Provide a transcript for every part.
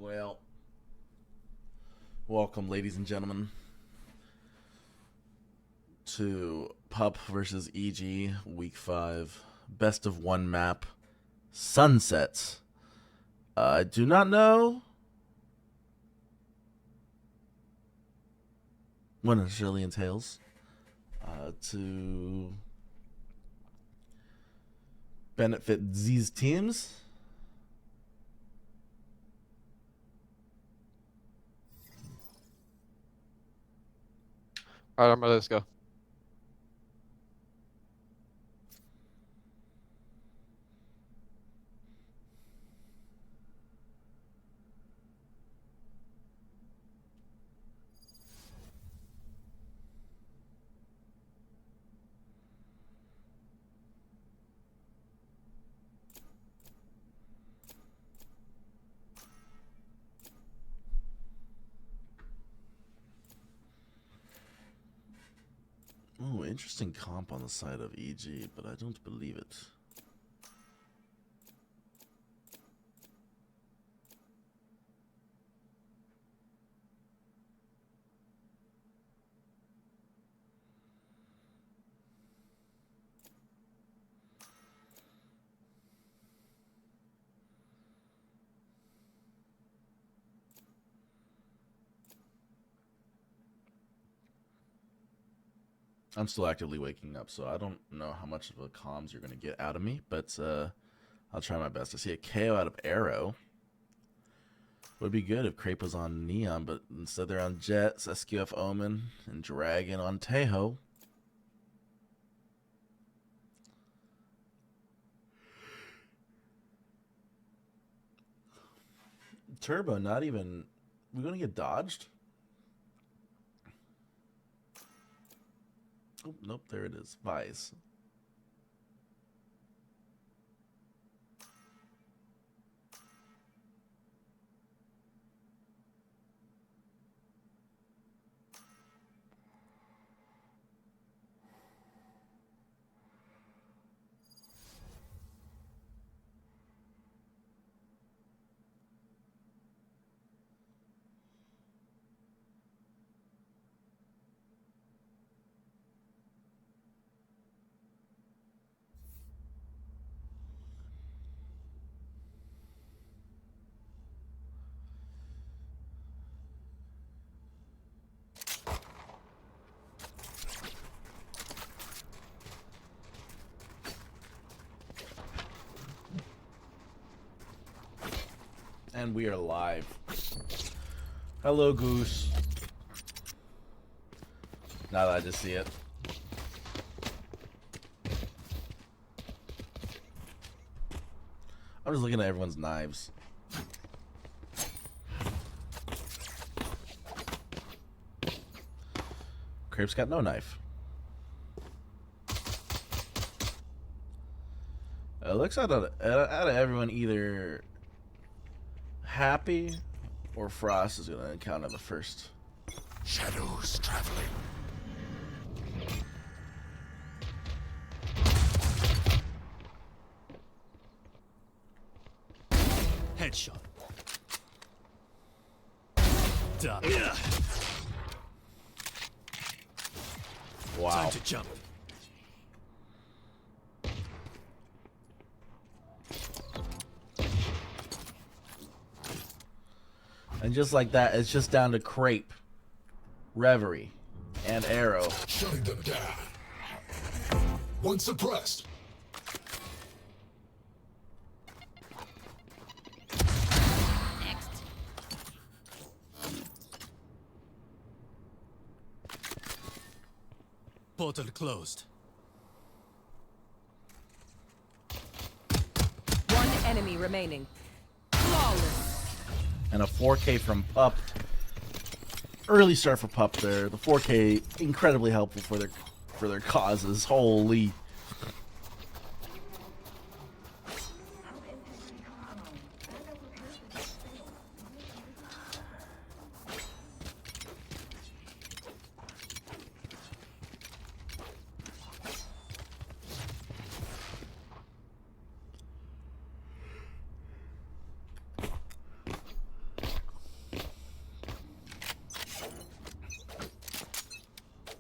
Well, welcome, ladies and gentlemen, to PUP versus EG Week 5, best of one map, Sunsets. I do not know what it necessarily entails to benefit these teams. All right, I'm ready. Let's go. Oh, interesting comp on the side of EG, but I don't believe it. I'm still actively waking up, so I don't know how much of a comms you're going to get out of me, but I'll try my best. I see a KO out of Arrow. Would be good if Crepe was on Neon, but instead they're on Jets, SQF Omen, and Dragon on Tejo. Turbo, not even... We're going to get dodged? Oh, nope, there it is. Vice. And we are live. Hello, Goose. Now that I just see it. I'm just looking at everyone's knives. Crepe's got no knife. It looks out of everyone either Happy or Frost is going to encounter the first. Shadows traveling. Headshot. Done. Wow. Time to jump. And just like that, it's just down to Crepe, Reverie, and Arrow. Shutting them down. One suppressed. Next. Portal closed. enemy remaining. Flawless. And a 4K from PUP. Early start for PUP there. The 4K incredibly helpful for their causes. Holy.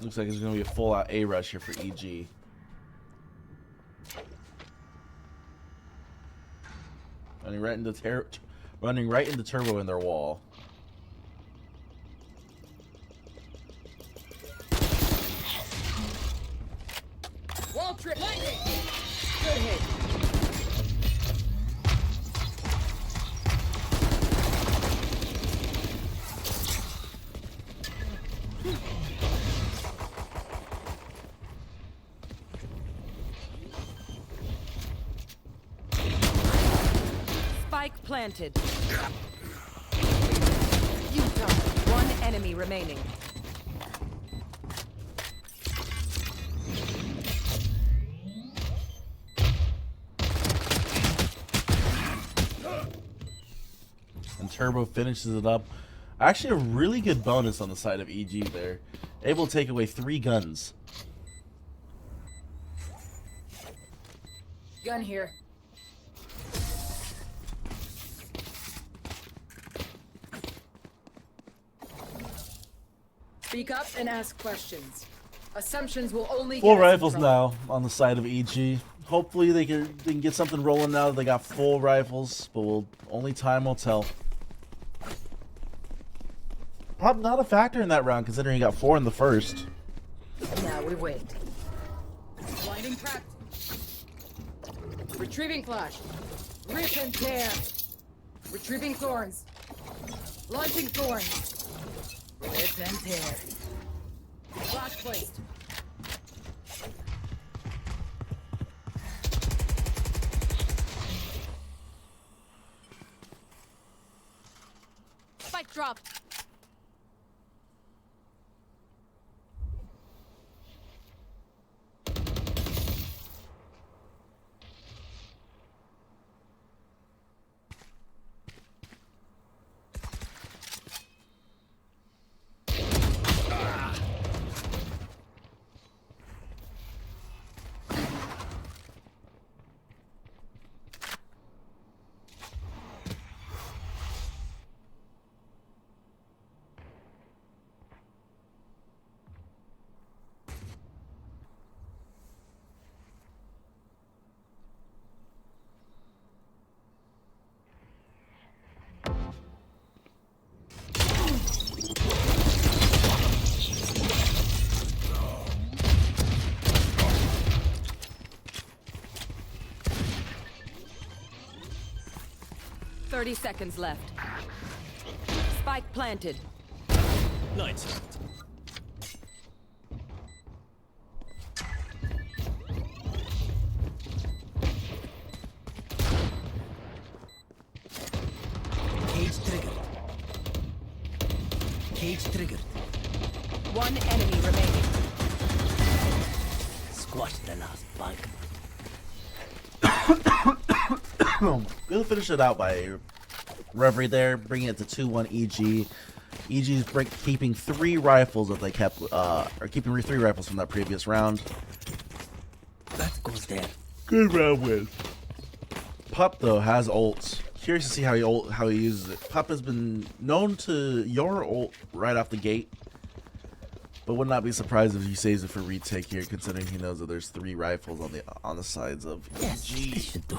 Looks like it's going to be a full-out A rush here for EG. Running right into turbo in their wall. Wall trip. Good hit. Spike planted. Utah. One enemy remaining. And Turbo finishes it up. Actually, a really good bonus on the side of EG there. Able to take away 3 guns. Gun here. Speak up and ask questions. Assumptions will only Full get us in rifles trouble. now on the side of EG. Hopefully they can get something rolling now that they got full rifles, but only time will tell. Probably not a factor in that round considering he got 4 in the first. Now we wait. Blinding crack. Retrieving flash. Rip and tear. Retrieving thorns. Launching thorns. Rip and tear. Flash placed. Spike drop. .30 seconds left. Spike planted. Lights out. Cage triggered. Cage triggered. One enemy remaining. Squash the last bug. Gonna finish it out by referee there, bringing it to 2-1 EG. EG's keeping 3 rifles that they kept, or keeping 3 rifles from that previous round. That goes there. Good round win. PUP though has ults. Curious to see how he uses it. PUP has been known to your ult right off the gate, but would not be surprised if he saves it for retake here, considering he knows that there's 3 rifles on the sides of Yes, EG. this should do.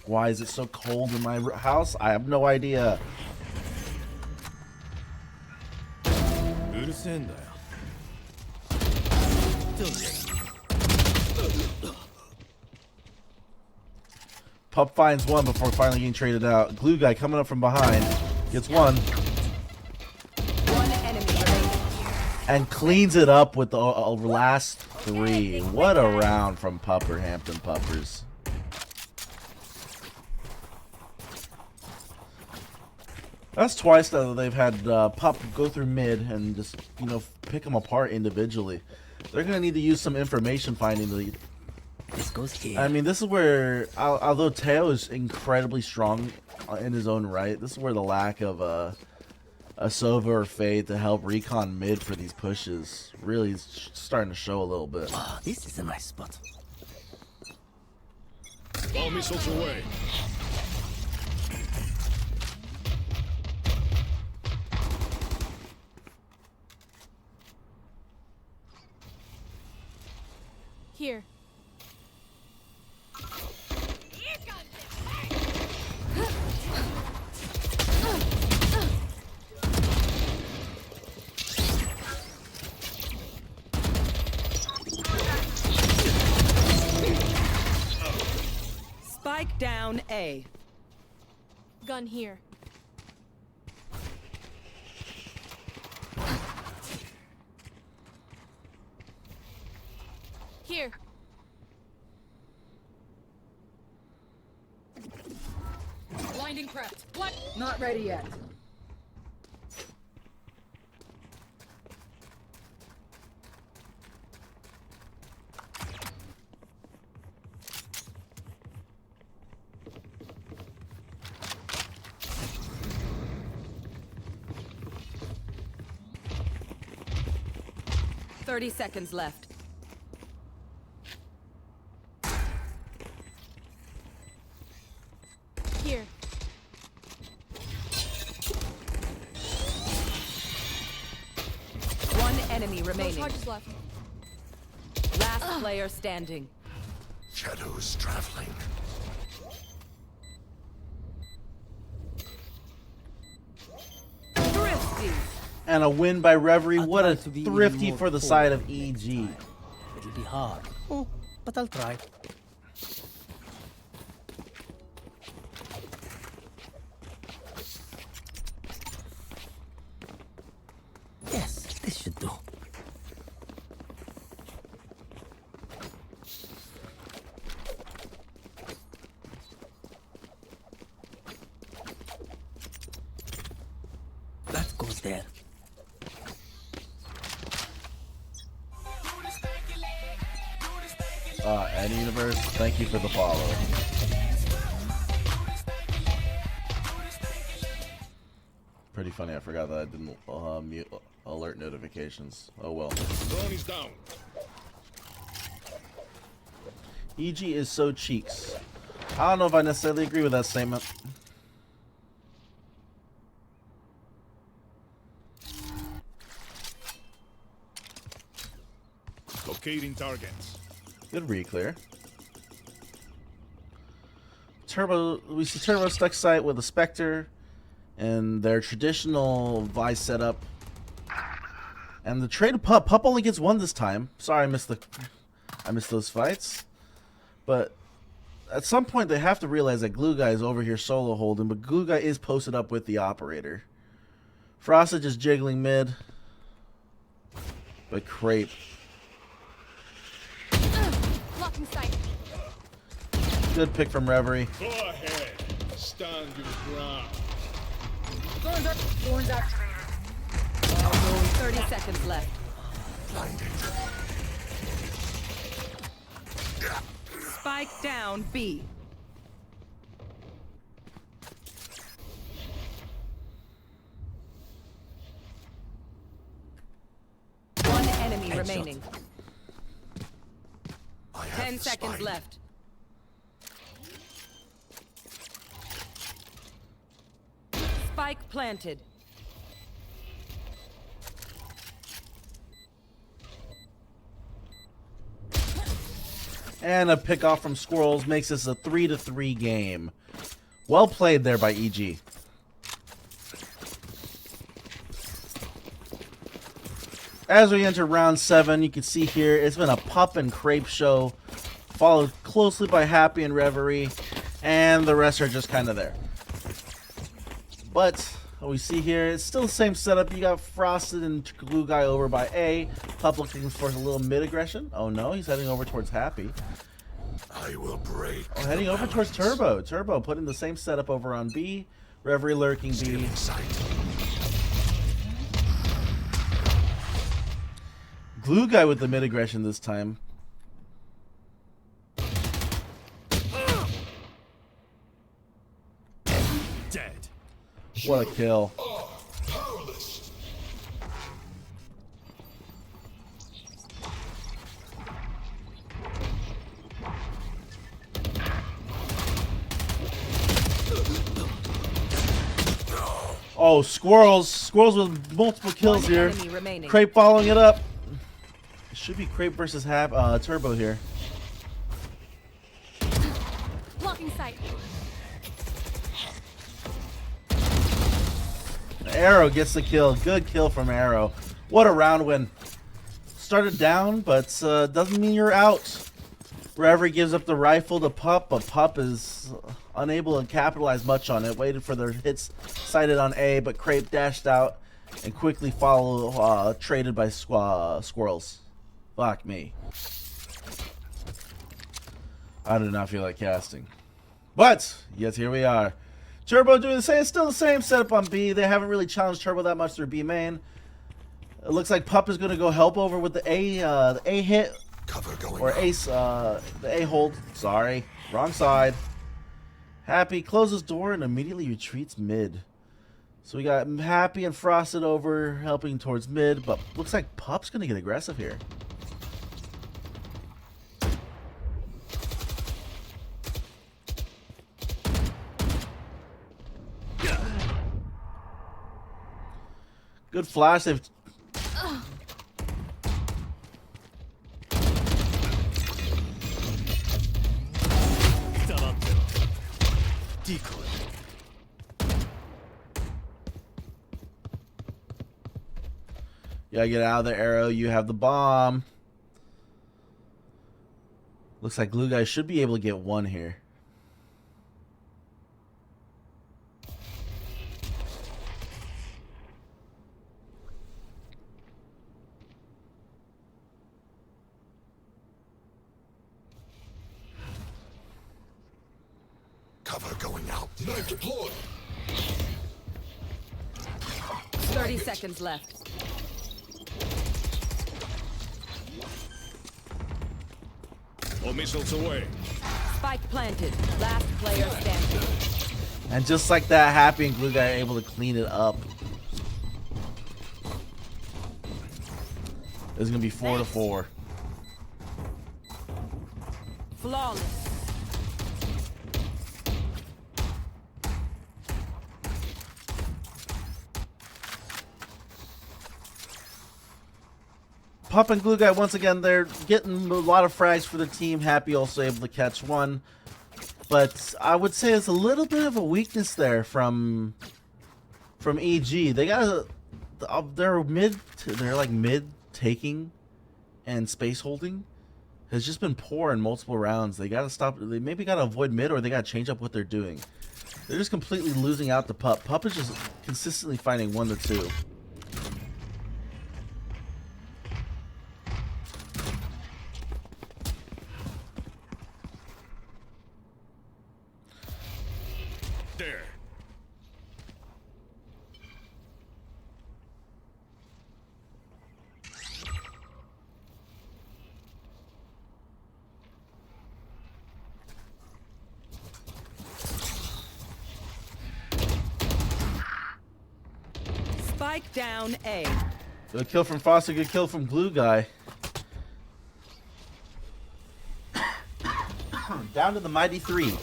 Why is it so cold in my house? I have no idea. PUP finds one before finally getting traded out. Glue guy coming up from behind. Gets one. One enemy remaining. And cleans it up with the last 3. What a round from Pupper, Hampton Puppers. That's twice now that they've had PUP go through mid and just, you know, pick them apart individually. They're going to need to use some information finding to. This goes here. I mean, this is where, although Teo is incredibly strong in his own right, this is where the lack of a Sova or Fade to help recon mid for these pushes really is starting to show a little bit. Oh, this is a nice spot. All missiles away. Here. Spike down A. Gun here. Here. Blinding prepped. What? Not ready yet. Thirty seconds left. Here. One enemy No remaining. charges left. Last player standing. Shadows traveling. Thrifty. And a win by Reverie. I'd What a like to be even thrifty more for the full. side of EG. It'll be hard. Oh, but I'll try. Yes, this should do. That goes there. Ed Universe, thank you for the follow. Pretty funny, I forgot that I didn't mute alert notifications. Oh well. Drone is down. EG is so cheeks. I don't know if I necessarily agree with that statement. Locating targets. Good re-clear. Turbo, we see Turbo stuck site with a Spectre and their traditional Vice setup. And the trade of PUP. PUP only gets one this time. Sorry, I missed those fights. But at some point they have to realize that Glue Guy is over here solo holding, but Glue Guy is posted up with the operator. Frosted just jiggling mid. But Crepe. Blocking sight. Good pick from Reverie. Go ahead. Stand your ground. Thorns activated. 30 seconds left. Spike down B. One enemy Headshot. remaining. I have 10 the seconds spike. left. Spike planted. And a pick off from Squirrels makes this a 3-3 game. Well played there by EG. As we enter round 7, you can see here it's been a PUP and Crepe show, followed closely by Happy and Reverie, and the rest are just kind of there. But what we see here, it's still the same setup. You got Frosted and Glue Guy over by A. PUP looking for a little mid aggression. Oh no, he's heading over towards Happy. I will break. Oh, heading the over towards balance. Turbo. Turbo putting the same setup over on B Reverie lurking B. Glue guy with the mid aggression this time. Dead. What a kill. Oh, squirrels. Squirrels with multiple kills One here. enemy remaining. Crepe following it up. It should be Crepe versus Turbo here. Blocking sight. Arrow gets the kill. Good kill from Arrow. What a round win. Started down, but doesn't mean you're out. Reverie gives up the rifle to PUP, but PUP is unable to capitalize much on it. Waited for their hits sighted on A, but Crepe dashed out and quickly traded by squirrels. Fuck me. I do not feel like casting. But, yes, here we are. Turbo doing the same, still the same setup on B. They haven't really challenged Turbo that much through B main. It looks like PUP is going to go help over with the A hit. Cover going Or out. ace, the A hold. Sorry. Wrong side. Happy closes door and immediately retreats mid. So we got Happy and Frosted over helping towards mid, but looks like PUP's going to get aggressive here. Good flash. They've Double decoy. You gotta get out of the Arrow. You have the bomb. Looks like Glue Guy should be able to get one here. Cover going out. Knife deployed. 30 seconds left. All missiles away. Spike planted. Last player standing. And just like that, Happy and Glue Guy are able to clean it up. It's gonna be 4-4. Flawless. PUP and Glue Guy, once again, they're getting a lot of frags for the team. Happy also able to catch one. But I would say it's a little bit of a weakness there from EG. They got they're like mid taking and space holding has just been poor in multiple rounds. They gotta stop. They maybe gotta avoid mid, or they gotta change up what they're doing. They're just completely losing out to PUP. PUP is just consistently finding 1 to 2. There. Spike down A. Good kill from Foster, good kill from Glue Guy. Down to the mighty 3.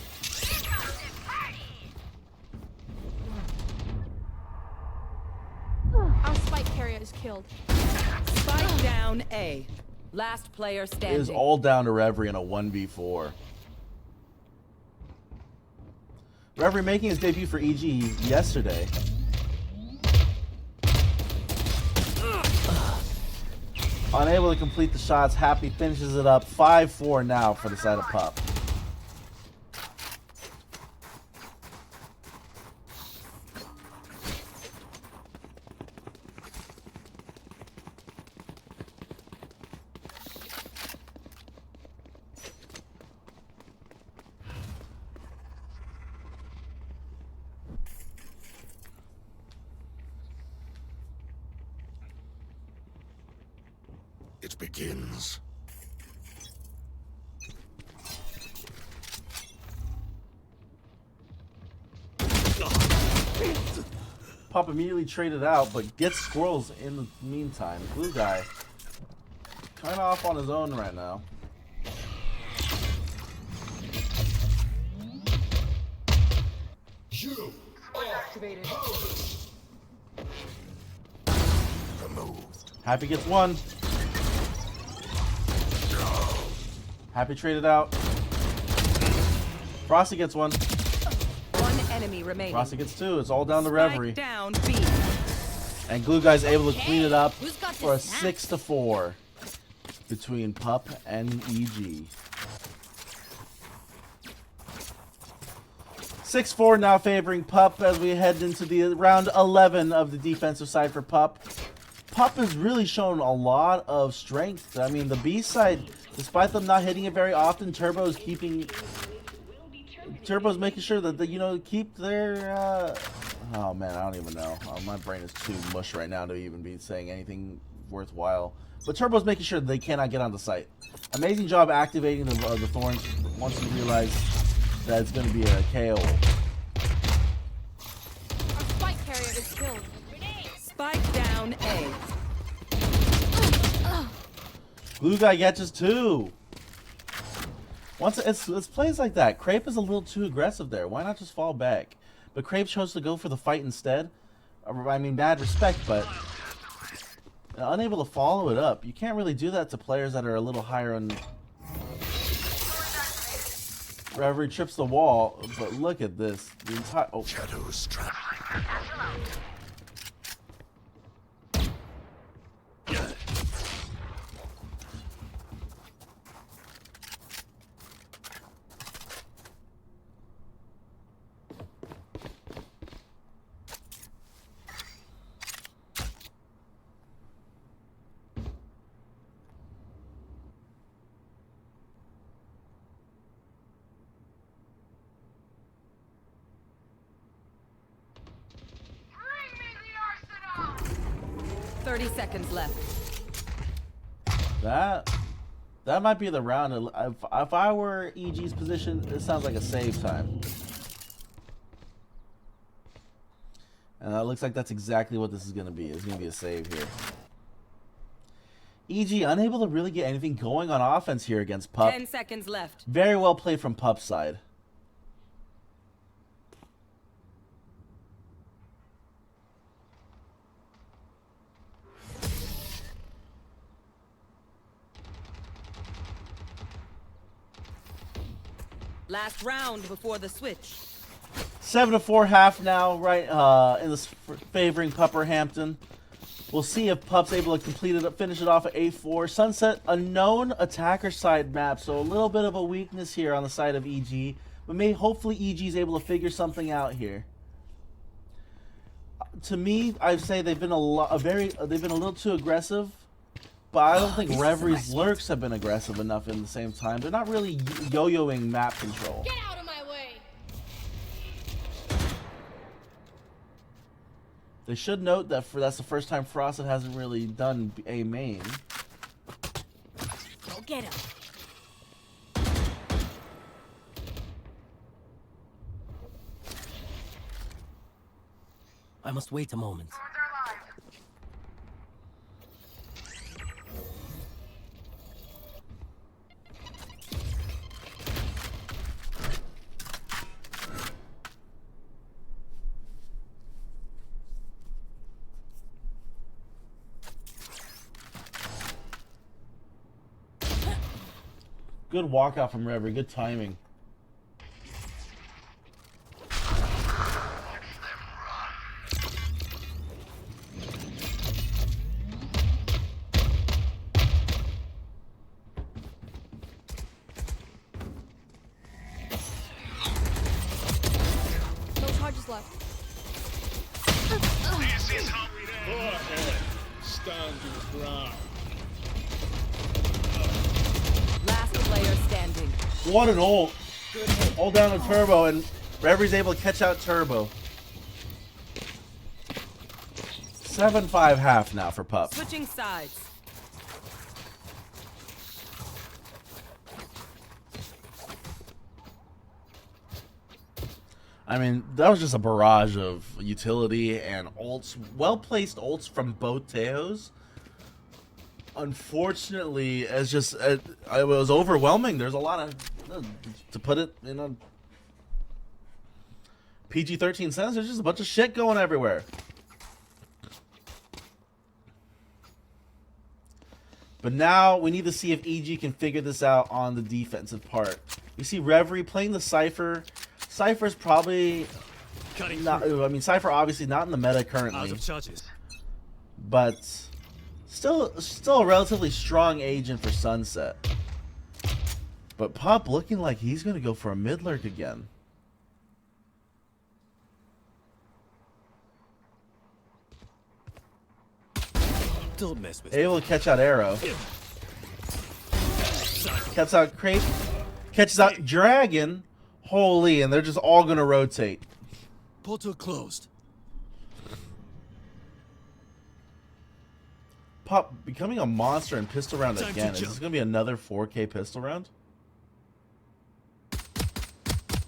Our spike carrier is killed. Spike down A. Last player It standing. is all down to Reverie in a 1v4. Reverie making his debut for EG yesterday. Unable to complete the shots, Happy finishes it up. 5-4 now for the side of PUP. It begins. PUP immediately traded out, but gets squirrels in the meantime. Blue guy kind of off on his own right now. You Activated. removed. Happy gets one. Happy traded out. Frosty gets one. One enemy remaining. Frosty gets two. It's all down to Reverie. Spike down B. And Glue Guy's able to clean it up Who's got for a this snack? 6-4 between PUP and EG. 6-4 now favoring PUP as we head into the round 11 of the defensive side for PUP. PUP has really shown a lot of strength. I mean, the B side, despite them not hitting it very often, Turbo's making sure that they, keep their. Oh man, I don't even know. My brain is too mush right now to even be saying anything worthwhile. But Turbo's making sure that they cannot get onto site. Amazing job activating the thorns once you realize that it's going to be a KO. Our spike carrier is killed. Spike down A. Glue Guy catches two. Once it's plays like that, Crepe is a little too aggressive there. Why not just fall back? But Crepe chose to go for the fight instead. I mean, mad respect, but unable to follow it up. You can't really do that to players that are a little higher on. Reverie trips the wall, but look at this. The entire Shadows traveling. Bring me the arsenal! 30 seconds left. that might be the round. If I were EG's position, it sounds like a save time. And it looks like that's exactly what this is going to be. It's going to be a save here. EG unable to really get anything going on offense here against PUP. 10 seconds left. Very well played from PUP's side. Last round before the switch. 7-4 half now, right in this favoring Pupperhampton. We'll see if PUP's able to complete it, finish it off at 8-4. Sunset, a known attacker side map, so a little bit of a weakness here on the side of EG. But hopefully EG's able to figure something out here. To me, I'd say they've been they've been a little too aggressive. But I don't think Reverie's lurks have been aggressive enough in the same time. They're not really yo-yoing map control. Get out of my way! They should note that that's the first time Frosted hasn't really done a main. Go get him. I must wait a moment. Good walkout from Reverie. Good timing. No charges left. Go ahead. Stand your ground. Last player standing. What an ult. Hold down to Turbo, and Reverie's able to catch out Turbo. 7-5 half now for PUP. Switching sides. I mean, that was just a barrage of utility and ults, well-placed ults from both Teos. Unfortunately, it's just it was overwhelming. There's a lot of, to put it in a PG-13 sense, there's just a bunch of shit going everywhere. But now we need to see if EG can figure this out on the defensive part. You see Reverie playing the Cypher. Cypher's probably not, I mean, Cypher obviously not in the meta Out currently, of charges. but still a relatively strong agent for Sunset. But PUP looking like he's going to go for a mid lurk again. Don't mess with Able to catch out Arrow. Catches out Crape. Catches out Dragon. Holy, and they're just all going to rotate. Portal closed. PUP becoming a monster in pistol round Time to again. Is jump. this going to be another 4K pistol round?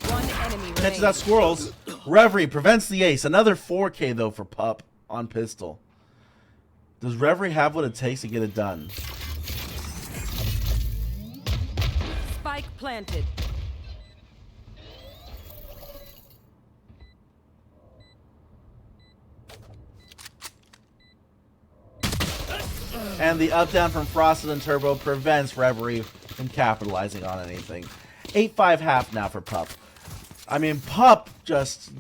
One enemy Catches remaining. out Squirrels. Reverie prevents the ace. Another 4K though for PUP on pistol. Does Reverie have what it takes to get it done? Spike planted. And the up down from Frosted and Turbo prevents Reverie from capitalizing on anything. 8-5 half now for PUP. I mean, PUP just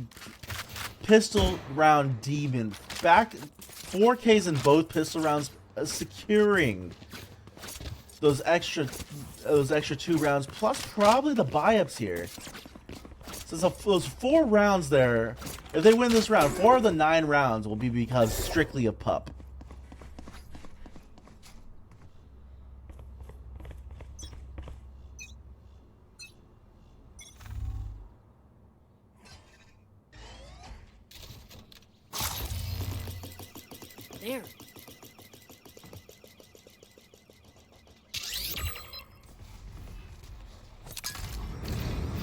pistol round demon. Back 4Ks in both pistol rounds, securing those extra 2 rounds, plus probably the buy-ups here. So those 4 rounds there, if they win this round, 4 of the 9 rounds will be because strictly of PUP. There.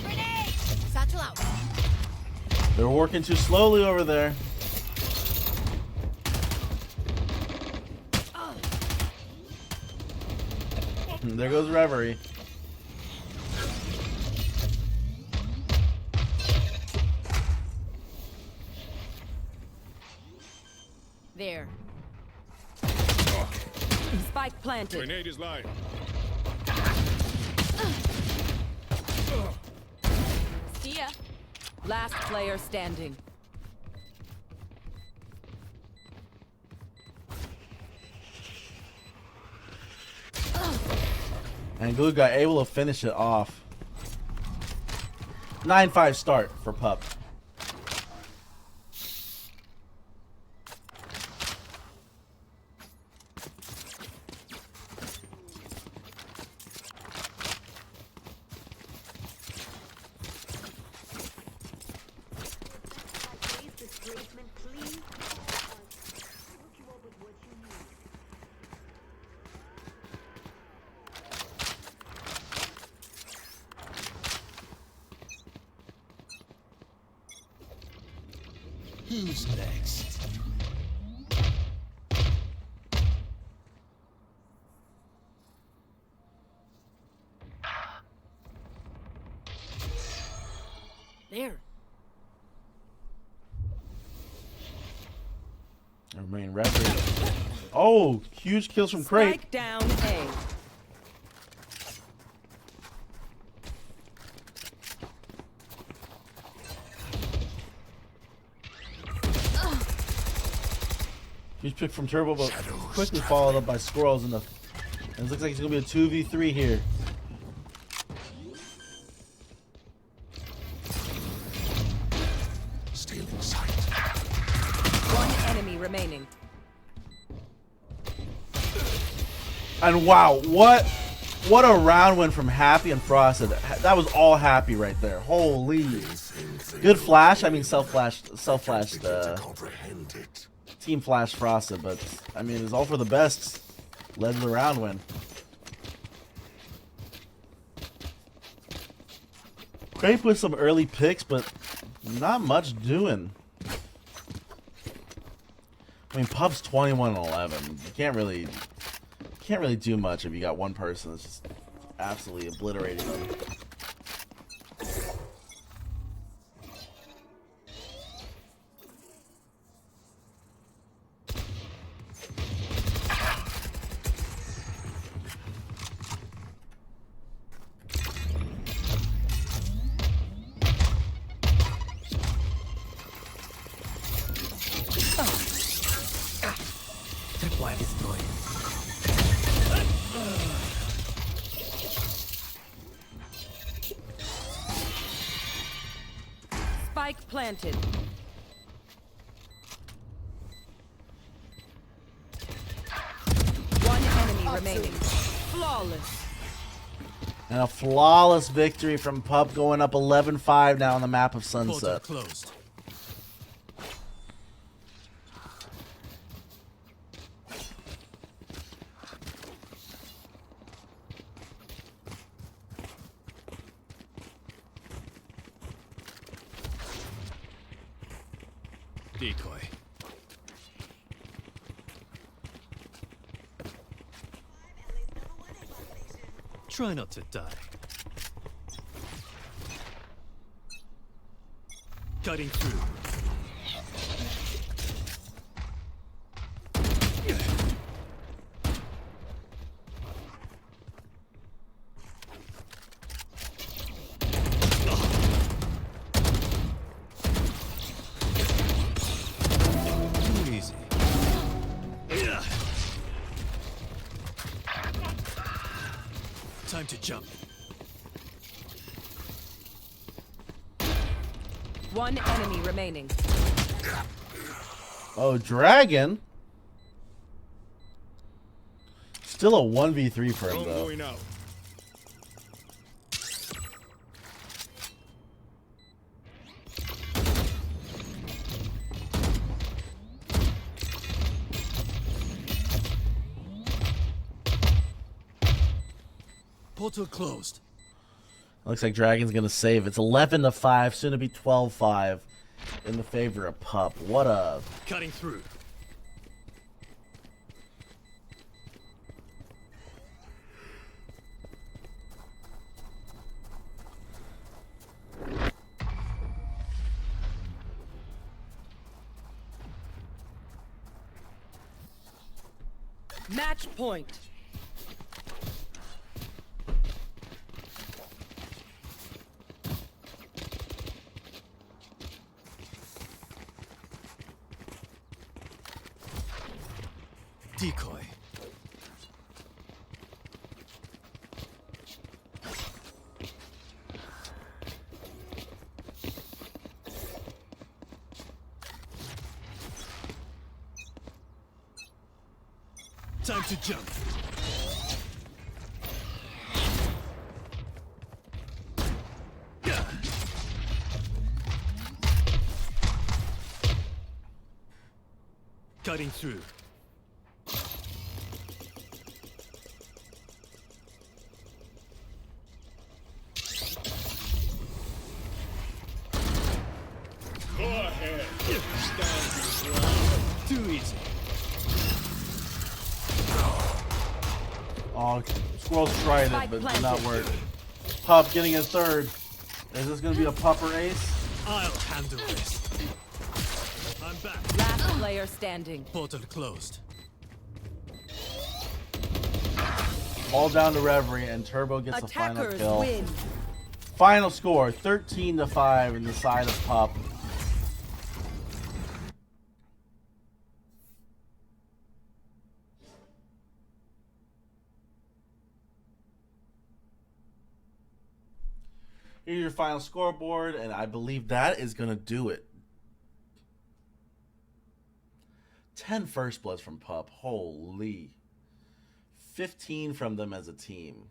Grenade! Satchel out. They're working too slowly over there. There goes Reverie. There. Spike planted. Grenade is live. See ya. Last player standing. And Glue got able to finish it off. 9-5 start for PUP. Who's next? There. Remain Reverie. Oh, huge kills from Crate. Spike down A. Huge pick from Turbo, but quickly followed up by Squirrels in the. And it looks like it's gonna be a 2v3 here. Stealing sight. One enemy remaining. And wow, what a round win from Happy and Frosted. That was all Happy right there. Holy. Good flash. I mean, self-flashed, Comprehend it. team flash Frosted, but I mean, it's all for the best. Led to the round win. Grape with some early picks, but Not much doing. I mean, PUB's 21-11. You can't really do much if you got one person that's just absolutely obliterating them. Tripwire destroyed. Spike planted. One enemy remaining. Flawless. And a flawless victory from PUP, going up 11-5 now on the map of Portal Sunset. closed. Decoy. Try not to die. Cutting through. Too easy. Time to jump. One enemy remaining. Oh, Dragon. Still a 1v3 for him, though. out. Portal closed. Looks like Dragon's gonna save. It's 11-5, soon to be 12-5 in the favor of PUP. What a Cutting through. Match point. Decoy. Time to jump. Cutting through. Too easy. Oh, Squirrel's tried it, Spike but did planted. not work. PUP getting a third. Is this gonna be a pupper ace? I'll handle this. I'm back. Last player standing. Portal closed. All down to Reverie, and Turbo gets the final Attackers kill. win. Final score, 13-5 in the side of PUP. Here's your final scoreboard, and I believe that is going to do it. 10 first bloods from PUP. Holy. 15 from them as a team.